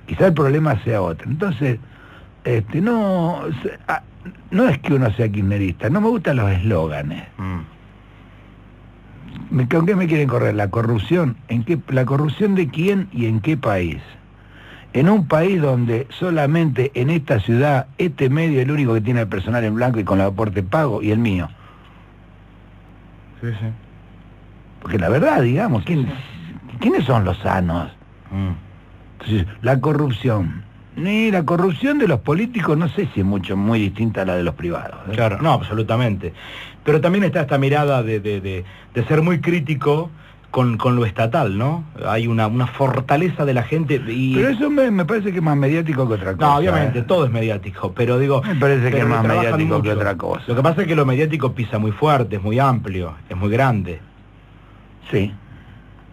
Quizá el problema sea otro. Entonces, no es que uno sea kirchnerista, no me gustan los eslóganes. ¿Con qué me quieren correr? ¿La corrupción? ¿La corrupción de quién y en qué país? En un país donde solamente en esta ciudad, este medio es el único que tiene el personal en blanco y con el aporte pago, y el mío. Sí. Porque la verdad, digamos, ¿quiénes son los sanos? Entonces, la corrupción. Ni la corrupción de los políticos, no sé si es muy distinta a la de los privados. Claro, no, absolutamente. Pero también está esta mirada de ser muy crítico con lo estatal, ¿no? Hay una fortaleza de la gente y... Pero eso me parece que es más mediático que otra cosa. No, obviamente, todo es mediático, pero digo... Me parece que es más trabajan mediático que mucho. otra cosa. Lo que pasa es que lo mediático pisa muy fuerte, es muy amplio, es muy grande. Sí.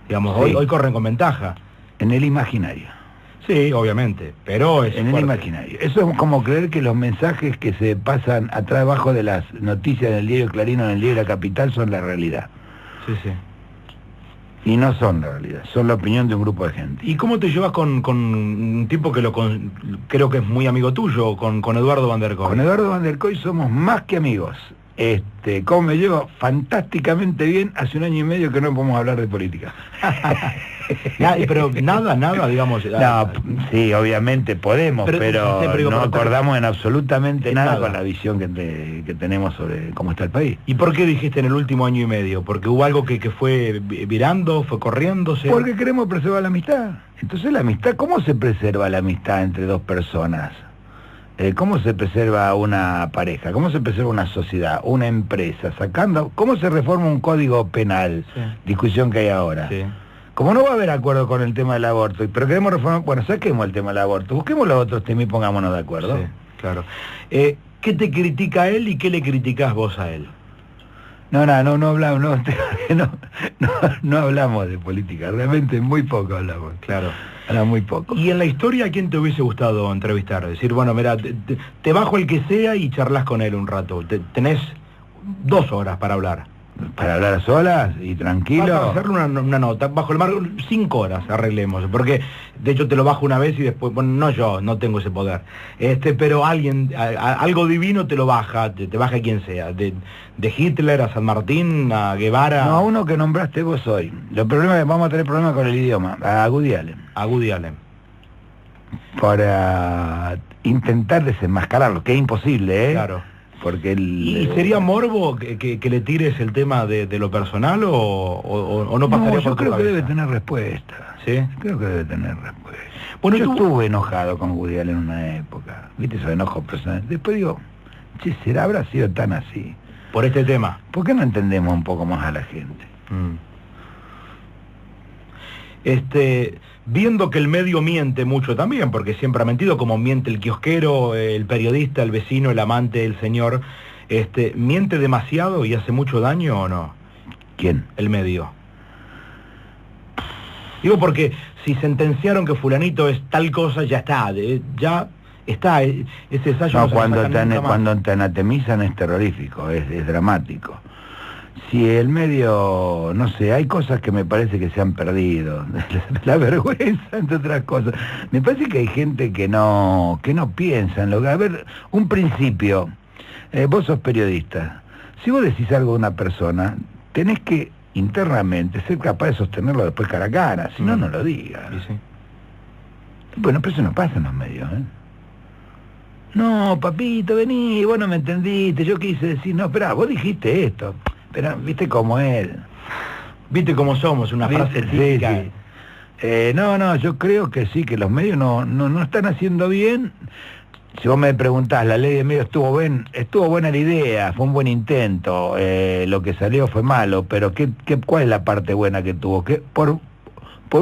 Digamos, Sí. hoy corren con ventaja. En el imaginario. Sí, obviamente, pero es En el fuerte. imaginario. Eso es como creer que los mensajes que se pasan atrás abajo de las noticias del diario Clarín o en el diario La Capital son la realidad. Sí. Y no son la realidad, son la opinión de un grupo de gente. ¿Y cómo te llevas con un tipo que creo que es muy amigo tuyo, con Eduardo Van der Kooi? Con Eduardo Van der Kooi somos más que amigos. ¿Cómo me llevo? Fantásticamente bien. Hace 1 año y medio que no podemos hablar de política. Pero nada, digamos... No, sí, obviamente podemos, pero no acordamos en absolutamente nada con la visión que tenemos sobre cómo está el país. ¿Y por qué dijiste en el último 1 año y medio? ¿Porque hubo algo que fue virando, fue corriéndose? Porque queremos preservar la amistad. Entonces la amistad, ¿cómo se preserva la amistad entre dos personas? ¿Cómo se preserva una pareja? ¿Cómo se preserva una sociedad, una empresa? ¿Cómo se reforma un código penal? Sí. Discusión que hay ahora. Sí. Como no va a haber acuerdo con el tema del aborto, pero queremos reformar, bueno, saquemos el tema del aborto, busquemos los otros temas y pongámonos de acuerdo. Sí, claro. ¿Qué te critica él y qué le criticás vos a él? No hablamos, no hablamos de política, realmente muy poco hablamos. Claro. Habla muy poco. ¿Y en la historia a quién te hubiese gustado entrevistar? Decir, bueno, mira, te bajo el que sea y charlas con él un rato. Tenés 2 horas para hablar. Para hablar a solas y tranquilo. Para hacerle una nota, bajo el mar, 5 horas arreglemos, porque de hecho te lo bajo una vez y después, bueno, no yo, no tengo ese poder, pero alguien, algo divino te lo baja, te baja quien sea, de Hitler a San Martín, a Guevara. No, a uno que nombraste vos hoy. Los problemas, vamos a tener problemas con el idioma, a Woody Allen. A Woody Allen. Para intentar desenmascararlo, que es imposible, ¿eh? Claro. Porque ¿Y sería morbo que le tires el tema de lo personal o no pasaría por tu yo creo cabeza? que debe tener respuesta. ¿Sí? Creo que debe tener respuesta. Bueno, yo estuve enojado con Woody Allen en una época, viste, esos enojos personales. Después digo, che, ¿habrá sido tan así? Por este tema. ¿Por qué no entendemos un poco más a la gente? Viendo que el medio miente mucho también, porque siempre ha mentido, como miente el kiosquero, el periodista, el vecino, el amante, el señor, ¿miente demasiado y hace mucho daño o no? ¿Quién? El medio. Digo porque si sentenciaron que fulanito es tal cosa, ya está, ese ensayo No, se cuando saca nunca más. cuando te anatemizan es terrorífico, es dramático. Si el medio, no sé, hay cosas que me parece que se han perdido, la vergüenza, entre otras cosas. Me parece que hay gente que no piensa en lo que... A ver, un principio, vos sos periodista, si vos decís algo de una persona, tenés que internamente ser capaz de sostenerlo después cara a cara, si no, no lo digas. Sí. Bueno, pero eso no pasa en los medios, ¿eh? No, papito, vení, vos no me entendiste, yo quise decir, no, esperá, vos dijiste esto. Pero, ¿viste cómo es? ¿Viste cómo somos? Una frase típica. Sí. No, yo creo que sí, que los medios no están haciendo bien. Si vos me preguntás, la ley de medios estuvo buena la idea, fue un buen intento, lo que salió fue malo, pero ¿cuál es la parte buena que tuvo? Que por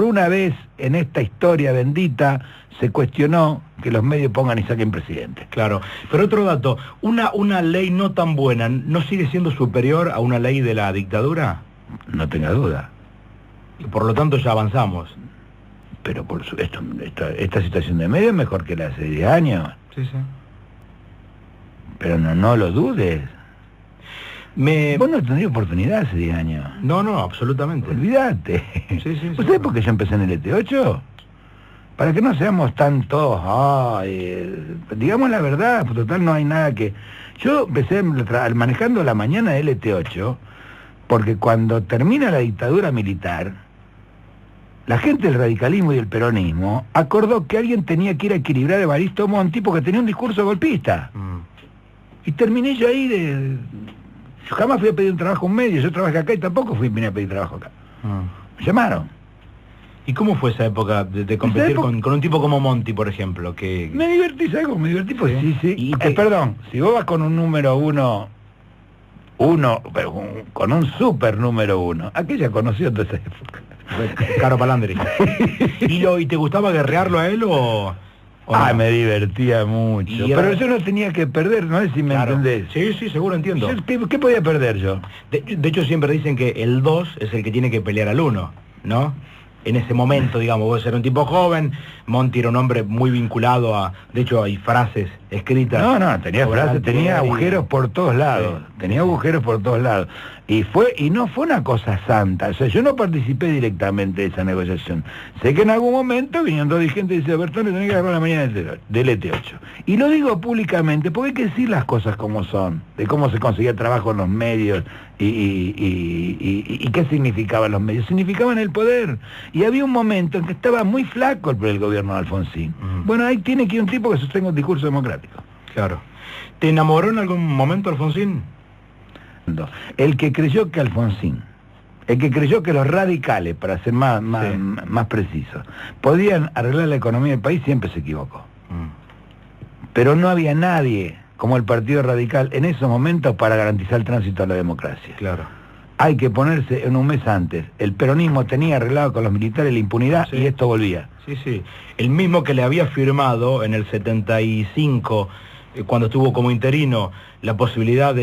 una vez en esta historia bendita se cuestionó que los medios pongan y saquen presidente. Claro, pero otro dato, una ley no tan buena, ¿no sigue siendo superior a una ley de la dictadura? No tenga duda. Y por lo tanto ya avanzamos. Pero esta situación de medios es mejor que la de hace 10 años. Sí. Pero no lo dudes. Vos no tendrías oportunidad hace 10 años. No, absolutamente. Olvídate. Sí. ¿Usted por qué yo empecé en el ET8? Para que no seamos tantos, digamos la verdad, pues total no hay nada que... Yo empecé manejando la mañana del ET8, porque cuando termina la dictadura militar, la gente del radicalismo y del peronismo acordó que alguien tenía que ir a equilibrar a Evaristo Monti porque tenía un discurso golpista. Y terminé yo ahí Yo jamás fui a pedir un trabajo en medio, yo trabajé acá y tampoco vine a pedir trabajo acá. Me llamaron. ¿Y cómo fue esa época de competir con un tipo como Monti, por ejemplo? Me divertí, ¿sabes cómo me divertí? Pues sí. Perdón, si vos vas con un número uno, pero con un super número 1, aquella conoció toda esa época. Caro Palandri. ¿Y te gustaba guerrearlo a él o no? Me divertía mucho. Pero yo no tenía que perder, no sé si me entendés. Sí, seguro entiendo. ¿Qué podía perder yo? De hecho siempre dicen que el 2 es el que tiene que pelear al 1, ¿no? En ese momento, digamos, vos eras un tipo joven, Monti era un hombre muy vinculado a... De hecho, hay frases escritas... No, tenía frases, tenía agujeros por todos lados, tenía agujeros por todos lados. Y no fue una cosa santa, o sea, yo no participé directamente de esa negociación. Sé que en algún momento vinieron dos dirigentes y decían, Bertone, tenés que agarrar la mañana del ET8. Y lo digo públicamente, porque hay que decir las cosas como son, de cómo se conseguía trabajo en los medios y qué significaban los medios. Significaban el poder. Y había un momento en que estaba muy flaco el gobierno de Alfonsín. Bueno, ahí tiene que ir un tipo que sostenga un discurso democrático. Claro. ¿Te enamoró en algún momento Alfonsín? El que creyó que Alfonsín, el que creyó que los radicales, para ser más precisos, podían arreglar la economía del país, siempre se equivocó. Pero no había nadie como el Partido Radical en esos momentos para garantizar el tránsito a la democracia. Claro. Hay que ponerse en un mes antes. El peronismo tenía arreglado con los militares la impunidad y esto volvía. Sí. El mismo que le había firmado en el 75, cuando estuvo como interino, la posibilidad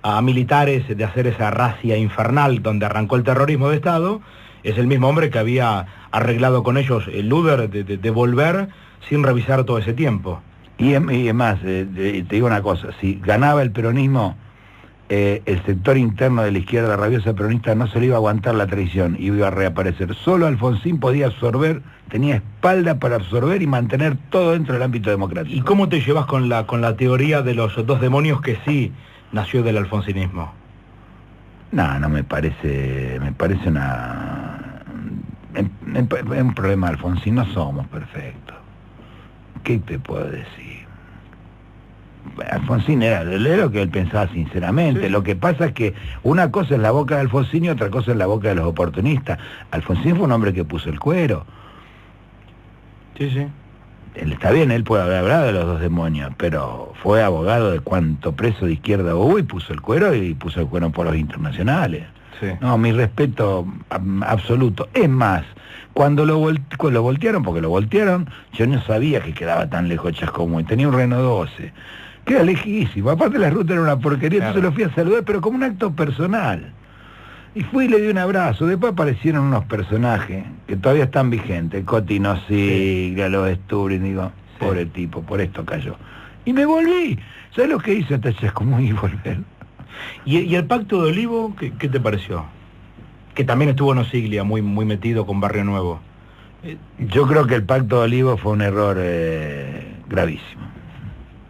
a militares de hacer esa racia infernal donde arrancó el terrorismo de Estado, es el mismo hombre que había arreglado con ellos el Luder de volver sin revisar todo ese tiempo. Y es más, te digo una cosa, si ganaba el peronismo, el sector interno de la izquierda rabiosa peronista no se le iba a aguantar la traición y iba a reaparecer. Solo Alfonsín podía absorber, tenía espalda para absorber y mantener todo dentro del ámbito democrático. ¿Y cómo te llevas con la teoría de los dos demonios que sí nació del alfonsinismo? No me parece un problema de Alfonsín, no somos perfectos. ¿Qué te puedo decir? Alfonsín era lo que él pensaba sinceramente. Sí. Lo que pasa es que una cosa es la boca de Alfonsín y otra cosa es la boca de los oportunistas. Alfonsín fue un hombre que puso el cuero. Sí. Él está bien, él puede haber hablado de los dos demonios, pero fue abogado de cuánto preso de izquierda hubo y puso el cuero por los internacionales. Sí. No, mi respeto absoluto. Es más, cuando lo voltearon, porque lo voltearon, yo no sabía que quedaba tan lejos Chascomús, tenía un Renault 12. Queda lejísimo, aparte la ruta era una porquería, claro. Entonces lo fui a saludar, pero como un acto personal. Y fui y le di un abrazo. Después aparecieron unos personajes que todavía están vigentes, Cotino Sigla, los Sturing, digo, pobre tipo, por esto cayó. Y me volví. ¿Sabes lo que hice hasta Chascomús y volver? ¿Y el Pacto de Olivo, qué te pareció? Que también estuvo Nosiglia muy metido con Barrio Nuevo. Yo creo que el Pacto de Olivo fue un error gravísimo,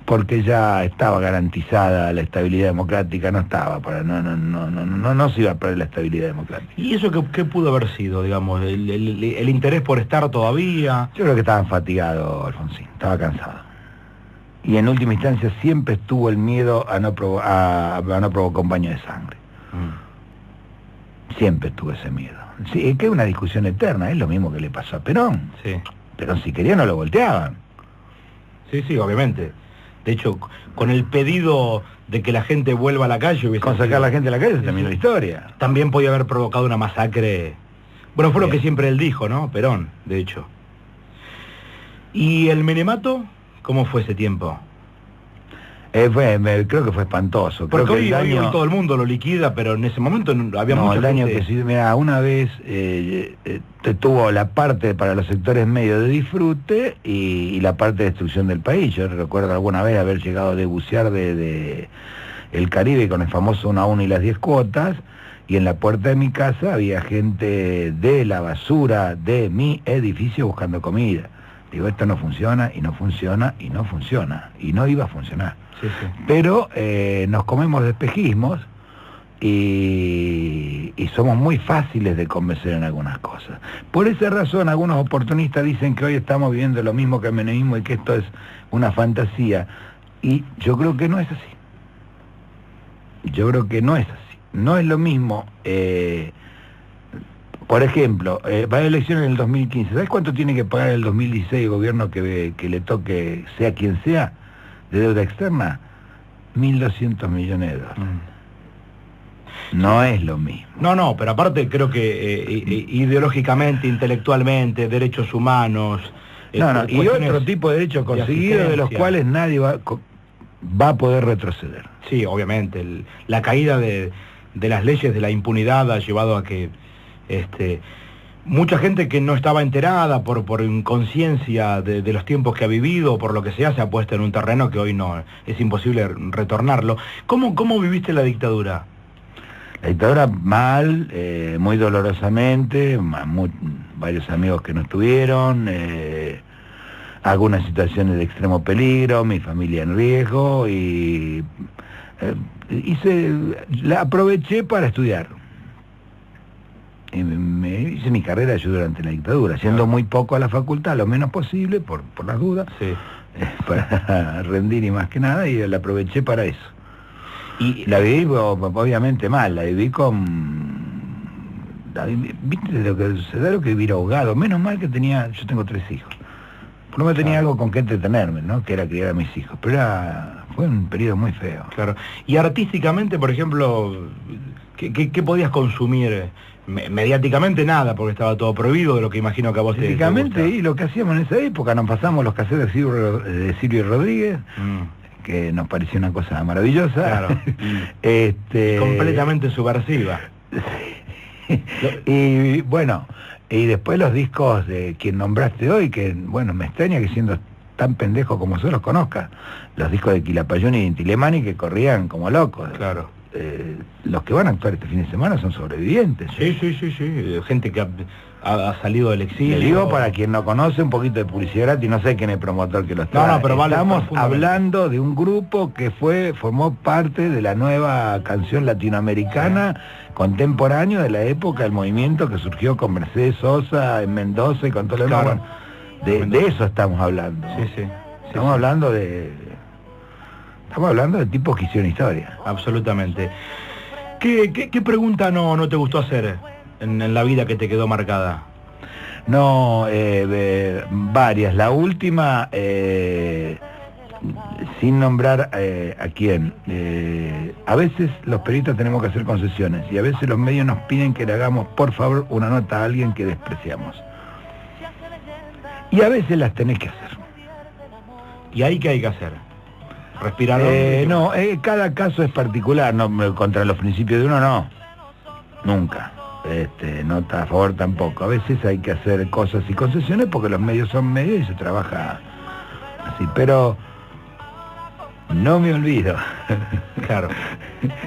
porque ya estaba garantizada la estabilidad democrática, no se iba a perder la estabilidad democrática. ¿Y eso qué pudo haber sido, digamos, el interés por estar todavía? Yo creo que estaban fatigados, Alfonsín, estaba cansado. Y en última instancia siempre estuvo el miedo a no provocar un baño de sangre. Siempre estuvo ese miedo. Sí, es que es una discusión eterna, es lo mismo que le pasó a Perón. Sí. Perón si quería no lo volteaban. Sí, obviamente. De hecho, con el pedido de que la gente vuelva a la calle... Con sacar a la gente a la calle se terminó la historia. También podía haber provocado una masacre. Bueno, fue lo que siempre él dijo, ¿no? Perón, de hecho. ¿Y el menemato? ¿Cómo fue ese tiempo? Creo que fue espantoso. Porque creo que hoy todo el mundo lo liquida, pero en ese momento había mucha el daño gente... que sí, mira, una vez tuvo la parte para los sectores medios de disfrute y la parte de destrucción del país. Yo recuerdo alguna vez haber llegado de bucear de el Caribe con el famoso 1 a 1 y las 10 cuotas, y en la puerta de mi casa había gente de la basura de mi edificio buscando comida. Digo, esto no funciona, y no funciona, y no funciona, y no iba a funcionar. Sí. Pero nos comemos de espejismos y somos muy fáciles de convencer en algunas cosas. Por esa razón, algunos oportunistas dicen que hoy estamos viviendo lo mismo que el menemismo y que esto es una fantasía. Y yo creo que no es así. No es lo mismo... Por ejemplo, va a elecciones en el 2015. ¿Sabes cuánto tiene que pagar el 2016 el gobierno que le toque, sea quien sea, de deuda externa? 1.200 millones de dólares. No es lo mismo. No, pero aparte creo que ideológicamente, intelectualmente, derechos humanos... y otro tipo de derechos conseguidos de los cuales nadie va a poder retroceder. Sí, obviamente. La caída de las leyes de la impunidad ha llevado a que... mucha gente que no estaba enterada por inconsciencia de los tiempos que ha vivido, por lo que sea, se ha puesto en un terreno que hoy no es imposible retornarlo. ¿Cómo viviste la dictadura? La dictadura mal, muy dolorosamente, varios amigos que no estuvieron, algunas situaciones de extremo peligro, mi familia en riesgo, y la aproveché para estudiar. Me hice mi carrera yo durante la dictadura, yendo muy poco a la facultad, lo menos posible, por las dudas, sí. Para rendir y más que nada, y la aproveché para eso. Y la viví obviamente mal, la viví ¿viste lo que sucede? Lo que vivir ahogado. Menos mal que yo tengo 3 hijos. Por lo menos tenía algo con que entretenerme, ¿no? Que era criar a mis hijos. Pero fue un periodo muy feo. Claro. Y artísticamente, por ejemplo, ¿qué podías consumir? Mediáticamente nada, porque estaba todo prohibido, de lo que imagino que a vos te gusta. Y lo que hacíamos en esa época, nos pasamos los cassettes de Silvio Rodríguez, que nos pareció una cosa maravillosa. Claro. Completamente subversiva. Y bueno, y después los discos de quien nombraste hoy, que bueno, me extraña que siendo tan pendejo como yo los conozca, los discos de Quilapayún y Inti Illimani, que corrían como locos. Claro. los que van a actuar este fin de semana son sobrevivientes. Sí, gente que ha salido del exilio. Le digo, para quien no conoce, un poquito de publicidad gratis, no sé quién es el promotor que lo está. No, pero vale. Estamos hablando de un grupo que formó parte de la nueva canción latinoamericana contemporáneo de la época del movimiento que surgió con Mercedes Sosa en Mendoza y con todo lo demás. Claro. Bueno, de eso estamos hablando. Sí. Estamos hablando de tipos que hicieron historia. Absolutamente. ¿Qué pregunta no te gustó hacer en la vida que te quedó marcada? No, varias. La última, sin nombrar a quién. A veces los periodistas tenemos que hacer concesiones y a veces los medios nos piden que le hagamos, por favor, una nota a alguien que despreciamos. Y a veces las tenés que hacer. ¿Y ahí qué hay que hacer? ¿Respirar? No, cada caso es particular. No, contra los principios de uno no. Nunca. Nota a favor tampoco. A veces hay que hacer cosas y concesiones porque los medios son medios y se trabaja así. Pero no me olvido. Claro.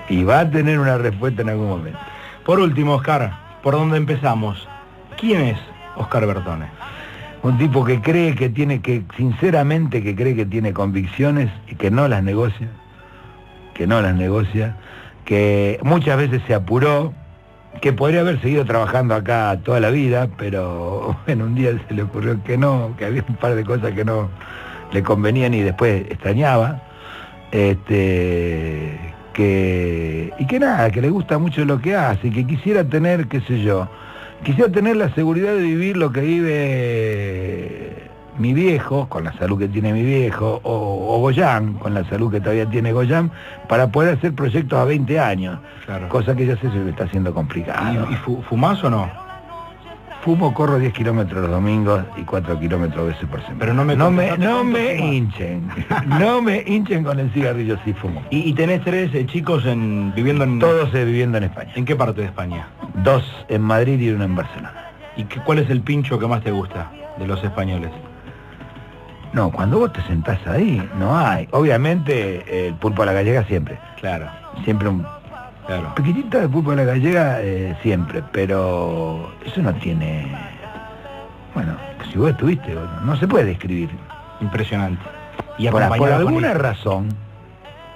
Y va a tener una respuesta en algún momento. Por último, Oscar, ¿por dónde empezamos? ¿Quién es Oscar Bertone? Un tipo que cree que tiene sinceramente cree que tiene convicciones y que no las negocia, que muchas veces se apuró, que podría haber seguido trabajando acá toda la vida, pero bueno, un día se le ocurrió que no, que había un par de cosas que no le convenían y después extrañaba, que le gusta mucho lo que hace, y que quisiera tener, quisiera tener la seguridad de vivir lo que vive mi viejo, con la salud que tiene mi viejo, o Goyán, con la salud que todavía tiene Goyán, para poder hacer proyectos a 20 años. Claro. Cosa que ya sé se le está haciendo complicado. ¿Y fumás o no? Corro 10 kilómetros los domingos y 4 kilómetros veces por semana. Pero no me hinchen. No me hinchen con el cigarrillo, sí fumo. ¿Y tenés 3 chicos viviendo en...? Todos viviendo en España. ¿En qué parte de España? 2 en Madrid y 1 en Barcelona. ¿Y cuál es el pincho que más te gusta de los españoles? No, cuando vos te sentás ahí, no hay. Obviamente, el pulpo a la gallega siempre. Claro. Siempre Claro. Pequeñita de pulpo a la gallega siempre, pero eso no tiene... Bueno, si vos estuviste, no se puede describir. Impresionante. Y por alguna razón,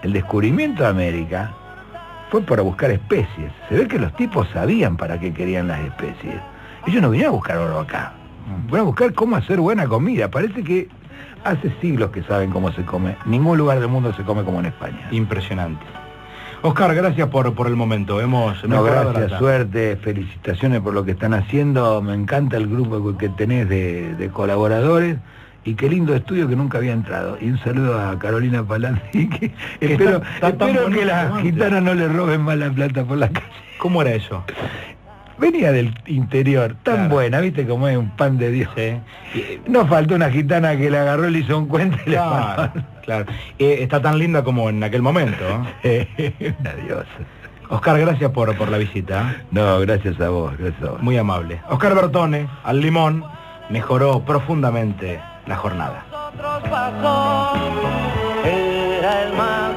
el descubrimiento de América fue para buscar especies. Se ve que los tipos sabían para qué querían las especies. Ellos no vinieron a buscar oro acá. Vinieron a buscar cómo hacer buena comida. Parece que hace siglos que saben cómo se come. Ningún lugar del mundo se come como en España. Impresionante. Oscar, gracias por el momento. Gracias, suerte, felicitaciones por lo que están haciendo. Me encanta el grupo que tenés de colaboradores. Y qué lindo estudio que nunca había entrado. Y un saludo a Carolina Palandi, que espero que las gitanas no le roben más la plata por la calle. ¿Cómo era eso? Venía del interior, tan buena, ¿viste? Como es un pan de Dios. Sí. No faltó una gitana que le agarró, le hizo un cuento y le mandó. Claro. Está tan linda como en aquel momento. Una diosa. Oscar, gracias por la visita. No, gracias a vos, Muy amable. Oscar Bertone, al limón, mejoró profundamente la jornada. Era el mar.